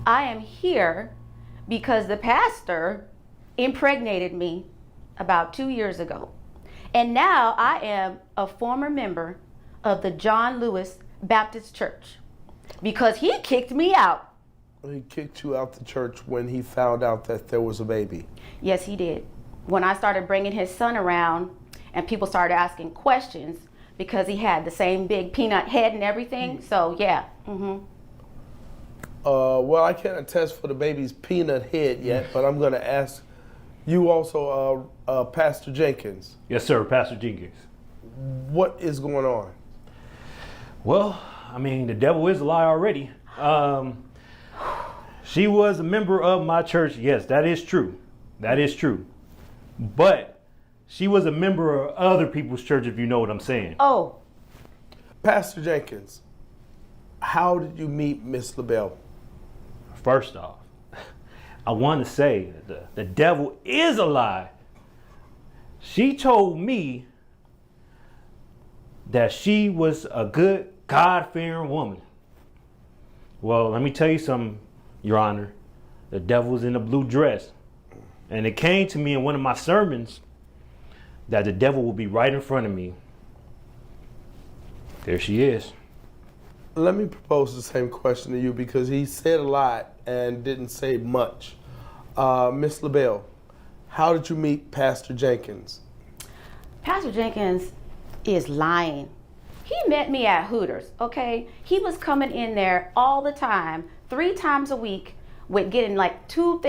I am here because the pastor impregnated me about 2 years ago. And now I am a former member of the John Lewis Baptist Church because he kicked me out. He kicked you out the church when he found out that there was a baby. Yes, he did. When I started bringing his son around and people started asking questions because he had the same big peanut head and everything. So yeah. Well, I can't attest for the baby's peanut head yet, but I'm going to ask you also, Pastor Jenkins. Yes, sir, Pastor Jenkins. What is going on? Well, I mean, the devil is a lie already. She was a member of my church. Yes, that is true. That is true. But she was a member of other people's church, if you know what I'm saying. Oh. Pastor Jenkins, how did you meet Miss LaBelle? First off, I want to say the devil is a lie. She told me that she was a good, God-fearing woman. Well, let me tell you something, Your Honor. The devil's in a blue dress. And it came to me in one of my sermons that the devil will be right in front of me. There she is. Let me propose the same question to you because he said a lot and didn't say much. Miss LaBelle, how did you meet Pastor Jenkins? Pastor Jenkins is lying. He met me at Hooters, okay? He was coming in there all the time, 3 times a week, with getting like 2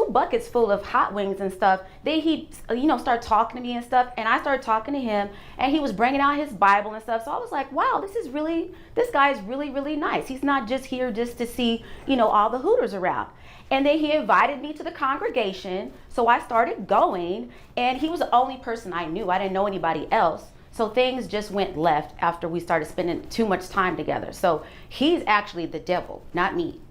buckets full of hot wings and stuff. Then he, started talking to me and stuff, and I started talking to him, and he was bringing out his Bible and stuff. So I was like, wow, this guy is really, really nice. He's not just here just to see, all the Hooters around. And then he invited me to the congregation, so I started going, and he was the only person I knew. I didn't know anybody else. So things just went left after we started spending too much time together. So he's actually the devil, not me.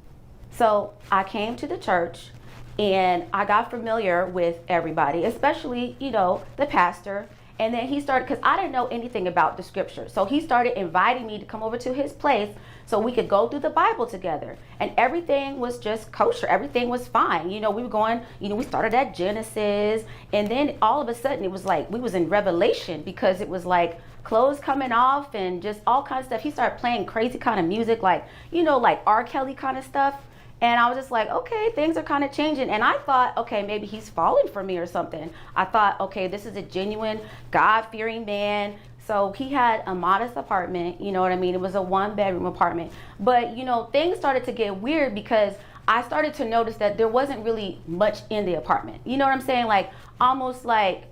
So I came to the church, and I got familiar with everybody, especially, the pastor. And then he started, because I didn't know anything about the scripture. So he started inviting me to come over to his place so we could go through the Bible together. And everything was just kosher. Everything was fine. We were going, we started at Genesis. And then all of a sudden it was like we was in Revelation because it was like clothes coming off and just all kinds of stuff. He started playing crazy kind of music like, like R. Kelly kind of stuff. And I was just like, okay, things are kind of changing. And I thought, okay, maybe he's falling for me or something. I thought, okay, this is a genuine, God-fearing man. So he had a modest apartment, you know what I mean? It was a 1-bedroom apartment. But, things started to get weird because I started to notice that there wasn't really much in the apartment. You know what I'm saying? Like, almost like,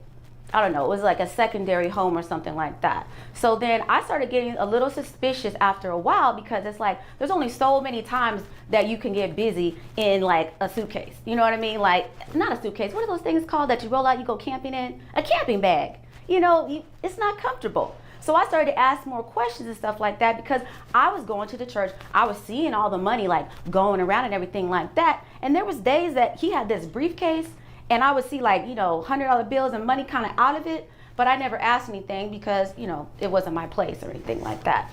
I don't know, it was like a secondary home or something like that. So then I started getting a little suspicious after a while because it's like, there's only so many times that you can get busy in like a suitcase. You know what I mean? Like, not a suitcase, what are those things called that you roll out, you go camping in? A camping bag. It's not comfortable. So I started to ask more questions and stuff like that because I was going to the church. I was seeing all the money like going around and everything like that. And there was days that he had this briefcase and I would see like, $100 bills and money kind of out of it, but I never asked anything because, it wasn't my place or anything like that.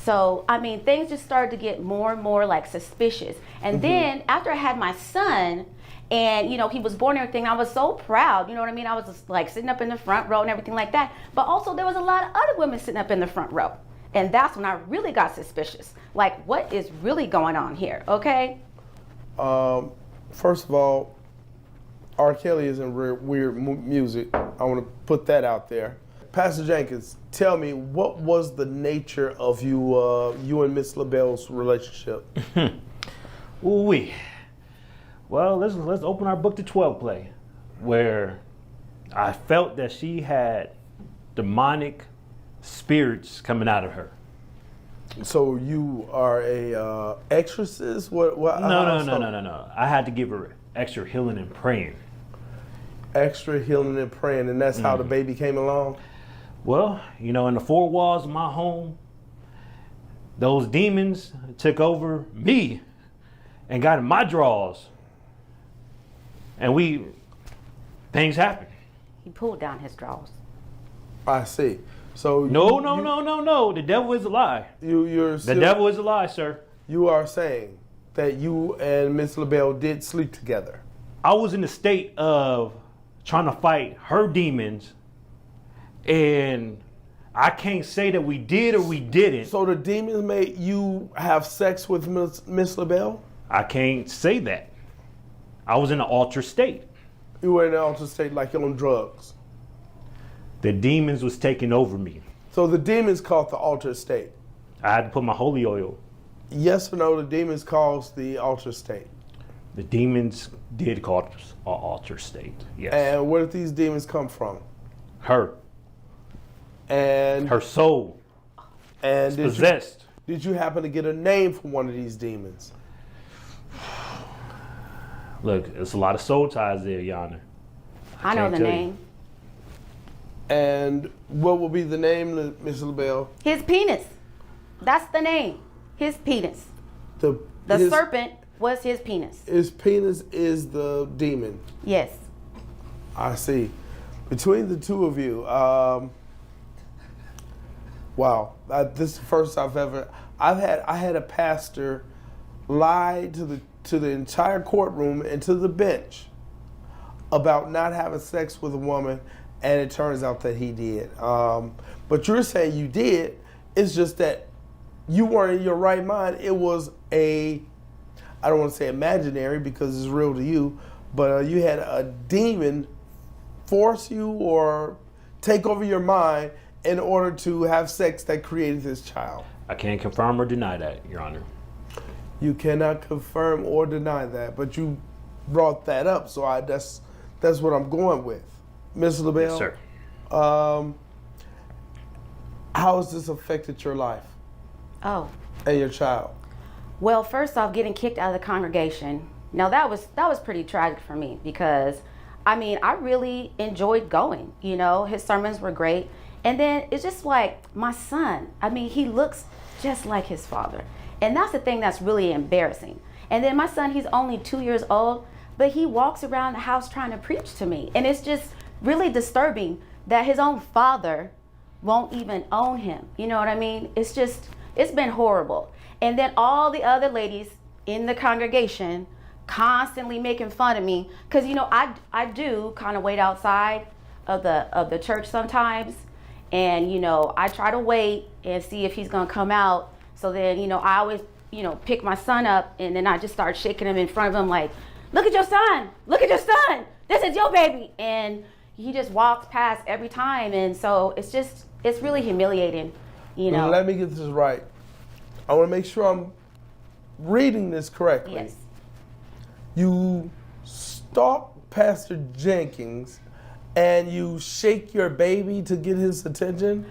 So, things just started to get more and more like suspicious. And then after I had my son and, he was born and everything, I was so proud, you know what I mean? I was just like sitting up in the front row and everything like that. But also there was a lot of other women sitting up in the front row. And that's when I really got suspicious. Like, what is really going on here? Okay. First of all, R. Kelly isn't weird music. I want to put that out there. Pastor Jenkins, tell me, what was the nature of you and Miss LaBelle's relationship? Ooh-wee. Well, let's open our book to 12 play, where I felt that she had demonic spirits coming out of her. So you are a exorcist? What? No. I had to give her extra healing and praying. Extra healing and praying, and that's how the baby came along? Well, in the 4 walls of my home, those demons took over me and got in my drawers. And things happened. He pulled down his drawers. I see. So No. The devil is a lie. The devil is a lie, sir. You are saying that you and Miss LaBelle did sleep together? I was in the state of trying to fight her demons, and I can't say that we did or we didn't. So the demons made you have sex with Miss LaBelle? I can't say that. I was in an altered state. You were in an altered state like you're on drugs. The demons was taking over me. So the demons caused the altered state. I had to put my holy oil. Yes or no, the demons caused the altered state? The demons did cause an altered state, yes. And where did these demons come from? Her And soul and is possessed. Did you happen to get a name for one of these demons? Look, there's a lot of soul ties there, Your Honor. I know can't the tell you. name. And what will be the name, Miss LaBelle? His penis. That's the name. His penis. The his, serpent was his penis. His penis is the demon. Yes. I see. Between the two of you, wow, this is the first I've ever. I had a pastor lie to the entire courtroom and to the bench about not having sex with a woman, and it turns out that he did. But you're saying you did. It's just that you weren't in your right mind. It was I don't want to say imaginary because it's real to you, but you had a demon force you or take over your mind in order to have sex that created this child. I can't confirm or deny that, Your Honor. You cannot confirm or deny that, but you brought that up, so that's what I'm going with. Ms. LaBelle? Yes, sir. How has this affected your life Oh. and your child? Well, first off, getting kicked out of the congregation. Now that was pretty tragic for me because, I mean, I really enjoyed going. You know, his sermons were great. And then it's just like my son. I mean, he looks just like his father. And that's the thing that's really embarrassing. And then my son, he's only 2 years old, but he walks around the house trying to preach to me. And it's just really disturbing that his own father won't even own him. You know what I mean? It's been horrible. And then all the other ladies in the congregation constantly making fun of me because, you know, I do kind of wait outside of the church sometimes, and, you know, I try to wait and see if he's gonna come out. So then, you know, I always, you know, pick my son up and then I just start shaking him in front of him like, look at your son, this is your baby. And he just walks past every time. And so it's really humiliating, you know. Let me get this right. I want to make sure I'm reading this correctly. Yes. You stalk Pastor Jenkins and you shake your baby to get his attention?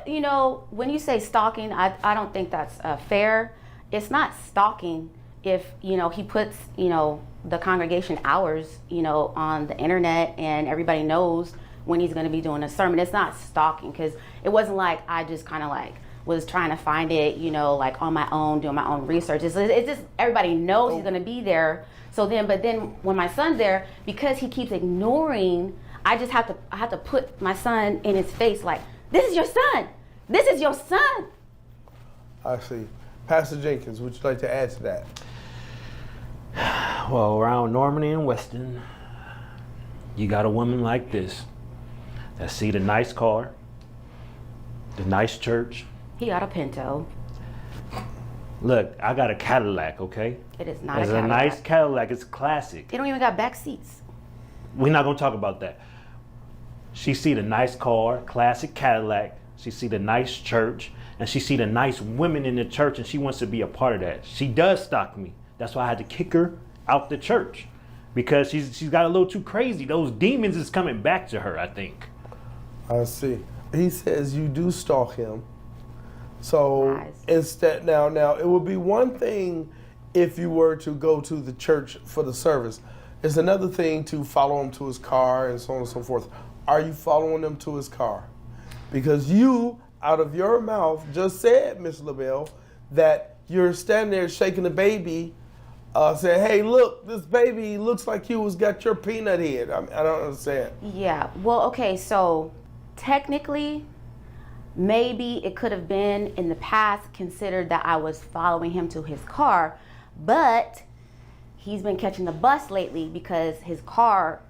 You know, when you say stalking, I don't think that's fair. It's not stalking if, you know, he puts, you know, the congregation hours, you know, on the internet and everybody knows when he's going to be doing a sermon. It's not stalking because it wasn't like I just kind of like was trying to find it, you know, like on my own, doing my own research. It's just everybody knows he's going to be there. So then, but then when my son's there, because he keeps ignoring, I have to put my son in his face like, this is your son. This is your son. I see. Pastor Jenkins, would you like to add to that? Well, around Normandy and Weston, you got a woman like this that see the nice car, the nice church. He got a Pinto. Look, I got a Cadillac, okay? It is not It's a a Cadillac. nice Cadillac. It's classic. It don't even got back seats. We're not gonna talk about that. She see the nice car, classic Cadillac. She see the nice church, and she see the nice women in the church, and she wants to be a part of that. She does stalk me. That's why I had to kick her out the church, because she's got a little too crazy. Those demons is coming back to her, I think. I see. He says you do stalk him. So Lies. instead, now it would be one thing if you were to go to the church for the service. It's another thing to follow him to his car and so on and so forth. Are you following him to his car? Because you, out of your mouth, just said, Miss LaBelle, that you're standing there shaking the baby, saying, hey, look, this baby looks like you got your peanut head. I don't understand. Yeah. Well, okay. So technically, maybe it could have been in the past considered that I was following him to his car. But he's been catching the bus lately because his car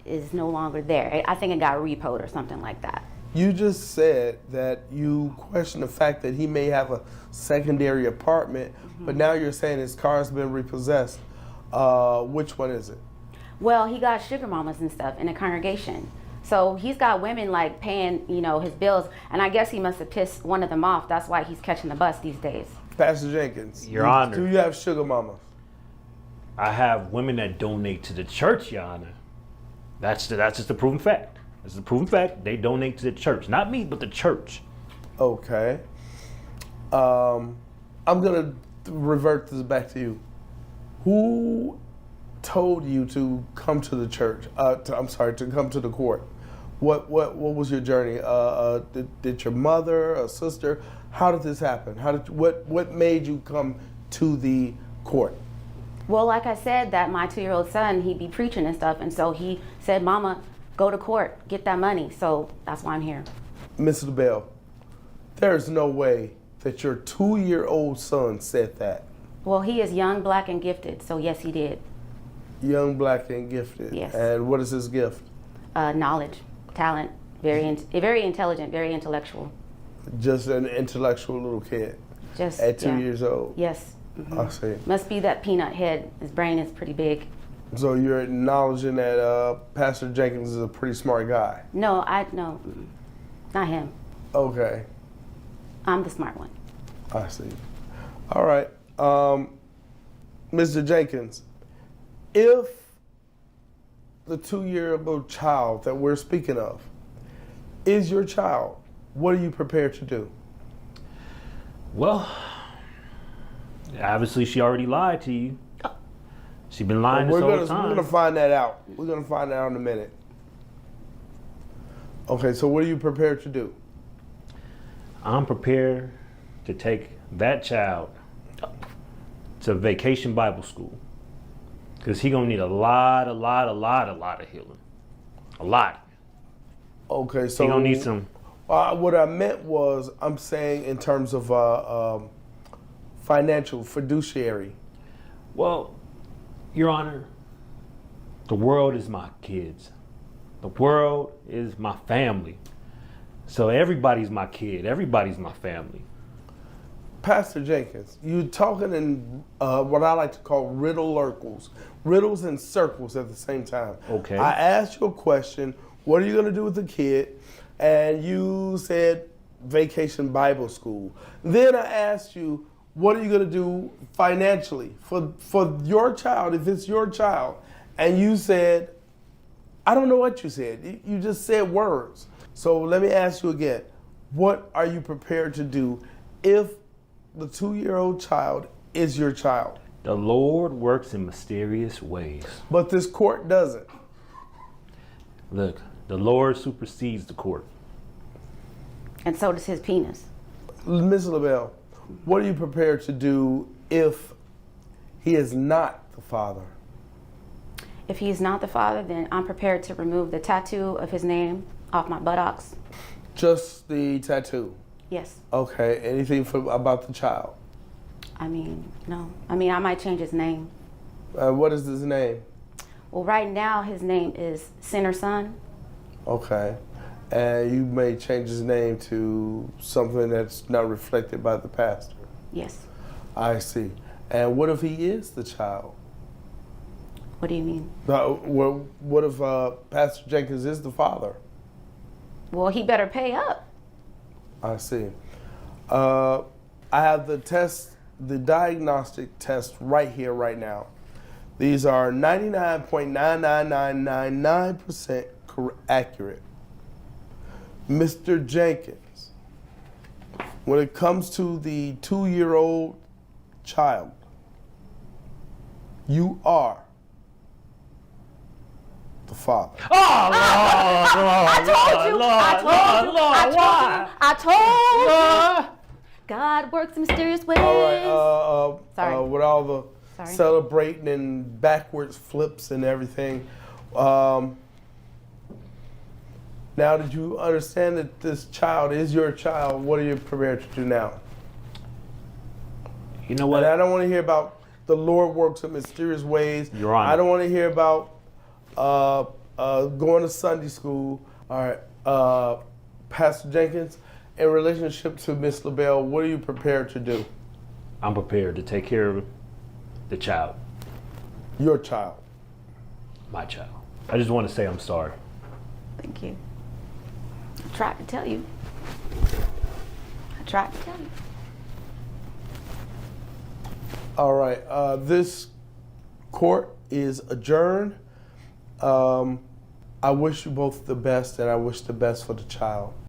is no longer there. I think it got repoed or something like that. You just said that you question the fact that he may have a secondary apartment, but now you're saying his car's been repossessed. Which one is it? Well, he got sugar mamas and stuff in the congregation. So he's got women like paying, his bills, and I guess he must have pissed one of them off. That's why he's catching the bus these days. Pastor Jenkins, Your Honor. do you have sugar mamas? I have women that donate to the church, Your Honor. That's just a proven fact. It's a proven fact. They donate to the church. Not me, but the church. Okay. I'm going to revert this back to you. Who told you to come to the church? To come to the court. What was your journey? Did your mother, a sister? How did this happen? What made you come to the court? Well, like I said, that my 2-year-old son, he'd be preaching and stuff, and so he said, Mama, go to court, get that money. So that's why I'm here. Ms. LaBelle, there's no way that your 2-year-old son said that. Well, he is young, black, and gifted, so yes, he did. Young, black, and gifted. Yes. And what is his gift? Knowledge, talent, very intelligent, very intellectual. Just an intellectual little kid. Just at 2 years old. Yes. Mm-hmm. I see. Must be that peanut head. His brain is pretty big. So you're acknowledging that Pastor Jenkins is a pretty smart guy. No, not him. Okay. I'm the smart one. I see. All right. Mr. Jenkins, if the 2-year-old child that we're speaking of is your child, what are you prepared to do? Well, obviously she already lied to you. She's been lying this whole time. We're going to find that out. We're going to find that out in a minute. Okay, so what are you prepared to do? I'm prepared to take that child to Vacation Bible School. Because he's going to need a lot of healing. A lot. Okay, so he's going to need some. What I meant was, I'm saying in terms of financial, fiduciary. Well, Your Honor, the world is my kids. The world is my family. So everybody's my kid. Everybody's my family. Pastor Jenkins, you're talking in what I like to call riddles and circles at the same time. Okay. I asked you a question, what are you going to do with the kid? And you said Vacation Bible School. Then I asked you, what are you going to do financially for your child, if it's your child? And you said, I don't know what you said. You just said words. So let me ask you again, what are you prepared to do if the 2-year-old child is your child? The Lord works in mysterious ways. But this court doesn't. Look, the Lord supersedes the court. And so does his penis. Ms. LaBelle, what are you prepared to do if he is not the father? If he's not the father, then I'm prepared to remove the tattoo of his name off my buttocks. Just the tattoo? Yes. Okay, anything about the child? No. I might change his name. What is his name? Well, right now his name is Sinner Son. Okay. And you may change his name to something that's not reflected by the pastor? Yes. I see. And what if he is the child? What do you mean? What if Pastor Jenkins is the father? Well, he better pay up. I see. I have the diagnostic test right here, right now. These are 99.99999% accurate. Mr. Jenkins, when it comes to the 2-year-old child, you are the father. Oh, I told you. God works in mysterious ways. All right. Sorry. With all the celebrating and backwards flips and everything. Now that you understand that this child is your child, what are you prepared to do now? You know what? And I don't want to hear about the Lord works in mysterious ways. Your Honor. I don't want to hear about going to Sunday school. All right, Pastor Jenkins, in relationship to Miss LaBelle, what are you prepared to do? I'm prepared to take care of the child, Your child. my child. I just want to say I'm sorry. Thank you. I tried to tell you. I tried to tell you. All right, this court is adjourned. I wish you both the best, and I wish the best for the child.